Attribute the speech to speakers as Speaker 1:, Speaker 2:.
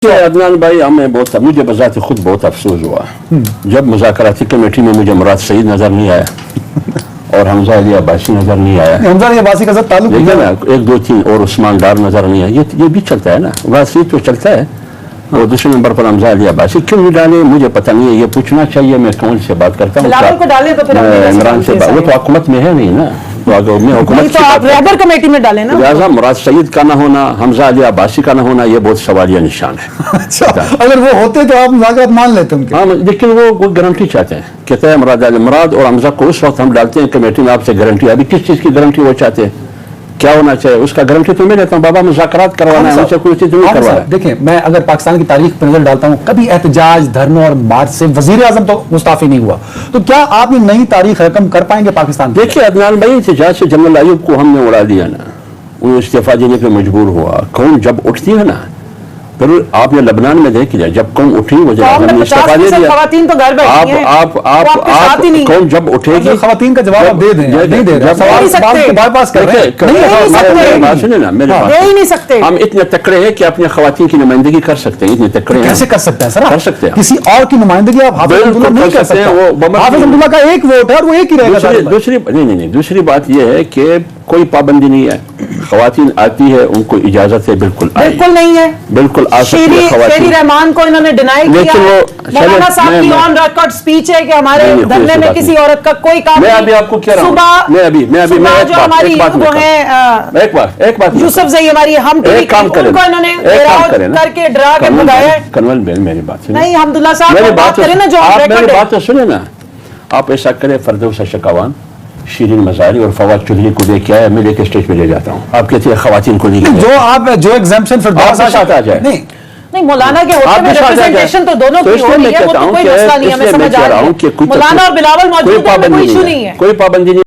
Speaker 1: دیکھیے
Speaker 2: عدنان بھائی مجھے بذات خود بہت افسوس ہوا جب مذاکراتی کمیٹی میں مجھے مراد سعید نظر نہیں آیا اور حمزہ علی عباسی نظر نہیں آیا.
Speaker 1: حمزہ علی عباسی کا ساتھ تعلق
Speaker 2: دیکھیں نا 1 2 3 اور عثمان ڈار نظر نہیں آیا. یہ بھی چلتا ہے نا, واسطے تو چلتا ہے. اور دوسرے نمبر پر حمزہ علی عباسی کیوں نہیں ڈالے مجھے پتہ نہیں ہے. یہ پوچھنا چاہیے میں کون سے بات کرتا ہوں,
Speaker 3: بلاول کو ڈالیں تو پھر
Speaker 2: عمران سے. وہ تو حکومت میں ہے نہیں نا, تو حکومت
Speaker 3: تو آپ رہبر کمیٹی میں ڈالیں نا.
Speaker 2: لہٰذا مراد سعید کا نہ ہونا, حمزہ علی عباسی کا نہ ہونا, یہ بہت سوالیہ نشان ہے.
Speaker 1: اچھا اگر وہ ہوتے تو آپ مذاکرات مان لیتے ان کے.
Speaker 2: ہاں لیکن وہ گارنٹی چاہتے ہیں, کہتے ہیں مراد اور حمزہ کو اس وقت ہم ڈالتے ہیں کمیٹی میں آپ سے گارنٹی. ابھی کس چیز کی گارنٹی وہ چاہتے ہیں, کیا ہونا چاہیے اس کا گارنٹی تو میں لیتا ہوں. بابا مذاکرات کروانا ہے, کوئی چیز نہیں کروانا.
Speaker 1: دیکھیں میں اگر پاکستان کی تاریخ پہ نظر ڈالتا ہوں, کبھی احتجاج دھرنوں اور مارچ سے وزیر اعظم تو مستعفی نہیں ہوا, تو کیا آپ یہ نئی تاریخ رقم کر پائیں گے پاکستان کی؟
Speaker 2: دیکھیے عدنان بھائی, احتجاج سے جنرل ایوب کو ہم نے اڑا دیا نا, وہ استعفیٰ دینے پہ مجبور ہوا. قوم جب اٹھتی ہے نا, پھر آپ نے لبنان میں دیکھ لیا جب قوم اٹھی وزیر اعظم نے استعفیٰ دے دیا.
Speaker 3: خواتین تو گھر بیٹھی ہیں,
Speaker 2: آپ قوم جب اٹھے گی,
Speaker 1: خواتین کا جواب آپ دے دیں, نہیں دے رہے, سوال بائی پاس کر رہے ہیں.
Speaker 2: بات سنیں نا, میرے
Speaker 3: دے ہی نہیں سکتے.
Speaker 2: ہم اتنے تکڑے ہیں کہ اپنے خواتین کی نمائندگی کر سکتے ہیں. اتنے تکڑے ہیں,
Speaker 1: کیسے کر سکتے ہیں سر؟
Speaker 2: کر سکتے ہیں.
Speaker 1: کسی اور کی نمائندگی آپ حافظ عبداللہ نہیں کر سکتے. حافظ عبداللہ کا ایک ووٹ ہے اور وہ ایک ہی رہے گا.
Speaker 2: دوسری بات یہ ہے کہ کوئی پابندی نہیں ہے. خواتین آتی ہے, ان کو اجازت ہے, بالکل
Speaker 3: نہیں ہے,
Speaker 2: بالکل آ سکتی ہے خواتین.
Speaker 3: شیری رحمان کو انہوں نے ڈینائی کیا. مولانا صاحب کی آن ریکارڈ سپیچ ہے کہ ہمارے دھرنے میں کسی عورت کا کوئی کام نہیں.
Speaker 2: میں ابھی آپ کو کہہ رہا ہوں, میں
Speaker 3: جو ہماری وہ ہیں
Speaker 2: ایک بات
Speaker 3: یوسف زئی ہماری ہم ان کو انہوں نے کر کے ڈرا کے بھگایا ہے.
Speaker 2: کنول بہن میری بات سنیں.
Speaker 3: نہیں حمداللہ صاحب بات کریں نا, جو
Speaker 2: میری بات تو سنیں نا. آپ ایسا کریں, فردوس شکوان, شیرین مزاری اور فواد چودھری کو لے کے آیا, میں لے کے اسٹیج پہ لے جاتا ہوں. آپ کہتے ہیں خواتین کو لے کے
Speaker 1: جو آپ جو ایگزامپشن فردوس
Speaker 2: ساتھ آ جائے.
Speaker 3: نہیں مولانا کے ہوتے میں ریپرزنٹیشن تو دونوں کی ہو رہی ہے, وہ تو کوئی مسئلہ نہیں ہے. میں سمجھ آ رہا ہوں مولانا اور بلاول موجود ہیں, کوئی ایشو نہیں ہے.
Speaker 2: کوئی پابندی نہیں.